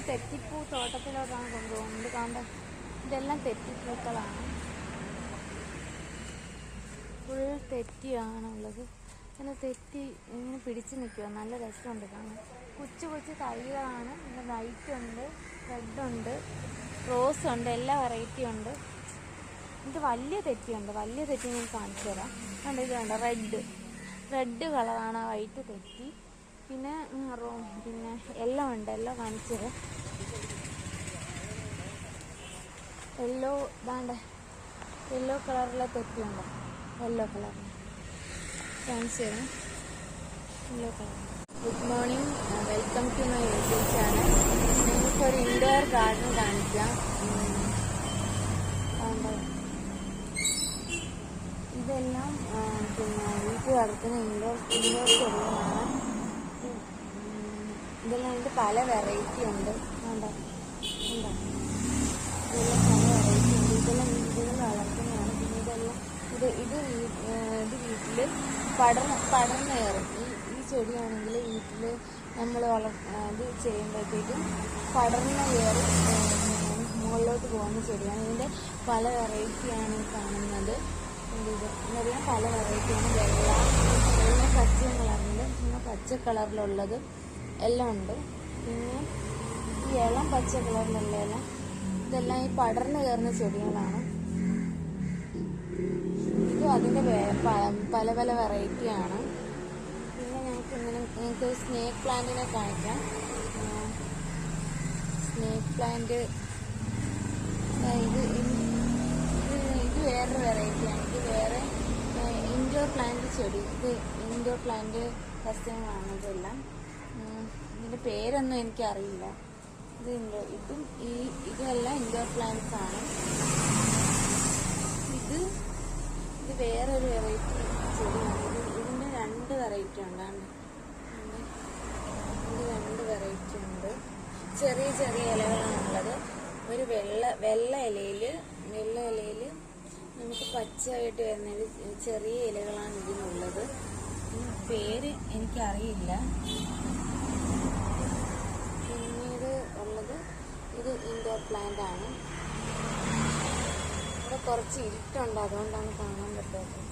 തെറ്റിപ്പൂ തോട്ടത്തിലോട്ടാണ് കൊണ്ടുപോകുന്നത്. കാണാൻ ഇതെല്ലാം തെറ്റിപ്പൂക്കളാണ്, ഫുൾ തെറ്റിയാണുള്ളത്. ഇങ്ങനെ തെറ്റി ഇങ്ങനെ പിടിച്ച് നിൽക്കുക, നല്ല രസമുണ്ട് കാണാൻ. കൊച്ചു കൊച്ചു തൈകളാണ്. പിന്നെ വൈറ്റ് ഉണ്ട്, റെഡ് ഉണ്ട്, റോസ് ഉണ്ട്, എല്ലാ വെറൈറ്റി ഉണ്ട്. ഇത് വലിയ തെറ്റിയുണ്ട്, വലിയ തെറ്റി ഞാൻ കാണിച്ചു തരാം. കണ്ട് ഇത് കണ്ടോ, റെഡ് കളറാണ് ആ വൈറ്റ് തെറ്റി. പിന്നെ പിന്നെ യെല്ലോ ഉണ്ട്, യെല്ലോ കാണിച്ചു തരാം. യെല്ലോ ഇതാണ്ട് യെല്ലോ കളറിലെ തെറ്റിയുണ്ട്, യെല്ലോ കളറിൽ കാണിച്ചു തരാം. Yellow colour. Good morning, welcome to my YouTube channel. നിങ്ങൾക്കൊരു ഇൻഡോർ ഗാർഡൻ കാണിക്കാം. ഇതെല്ലാം പിന്നെ വീട്ടിൽ വളർത്തുന്ന ഇൻഡോർ ചെടികളാണ്. ഇതെല്ലാം ഇതിൻ്റെ പല വെറൈറ്റി ഉണ്ട്. ഉണ്ടോ, ഇതെല്ലാം പല വെറൈറ്റി ഉണ്ട്. ഇതെല്ലാം വീടുകൾ വളർത്തുന്നതാണ്. പിന്നെ ഇതെല്ലാം ഇത് വീട്ടിൽ പടർന്ന് കയറും. ഈ ചെടിയാണെങ്കിൽ വീട്ടിൽ നമ്മൾ ഇത് ചെയ്യുമ്പോഴത്തേക്കും പടർന്ന് കയറി മുകളിലോട്ട് പോകുന്ന ചെടിയാണ്. ഇതിൻ്റെ പല വെറൈറ്റിയാണ് കാണുന്നത്. ഇതെല്ലാം പല വെറൈറ്റിയാണ്. വെള്ള പച്ച കളറിൽ, പിന്നെ പച്ച കളറിലുള്ളത് എല്ലാം ഉണ്ട്. പിന്നെ ഈ ഇളം പച്ച കളറിലുള്ള എല്ലാം ഇതെല്ലാം ഈ പടർന്ന് കയറുന്ന ചെടികളാണ്. ഇതും അതിൻ്റെ പല പല വെറൈറ്റിയാണ്. പിന്നെ ഞങ്ങൾക്ക് സ്നേക്ക് പ്ലാന്റിനെ കാണിക്കാം. സ്നേക്ക് പ്ലാന്റ് ഇത് വേറൊരു വെറൈറ്റിയാണ്. ഇത് വേറെ ഇൻഡോർ പ്ലാന്റ് ചെടി. ഇത് ഇൻഡോർ പ്ലാന്റ് സസ്യങ്ങളാണ് ഇതെല്ലാം. ഇതിൻ്റെ പേരൊന്നും എനിക്കറിയില്ല. ഇതെല്ലാം ഇൻഡോർ പ്ലാന്റ്സ് ആണ്. ഇത് വേറൊരു വെറൈറ്റി ചെടിയാണ്. ഇതിൻ്റെ രണ്ട് വെറൈറ്റി ഉണ്ടാണ്ട്. ഇത് രണ്ട് വെറൈറ്റി ഉണ്ട്. ചെറിയ ചെറിയ ഇലകളാണുള്ളത്. ഒരു വെള്ള ഇലയിൽ നമുക്ക് പച്ചയായിട്ട് വരുന്ന ചെറിയ ഇലകളാണ് ഇതിനുള്ളത്. പേര് എനിക്കറിയില്ല. പിന്നീട് ഉള്ളത് ഇത് ഇൻഡോർ പ്ലാന്റ് ആണ്. ഇവിടെ കുറച്ച് ഇരുട്ടുണ്ട്, അതുകൊണ്ടാണ് കാണാൻ പറ്റാത്തത്.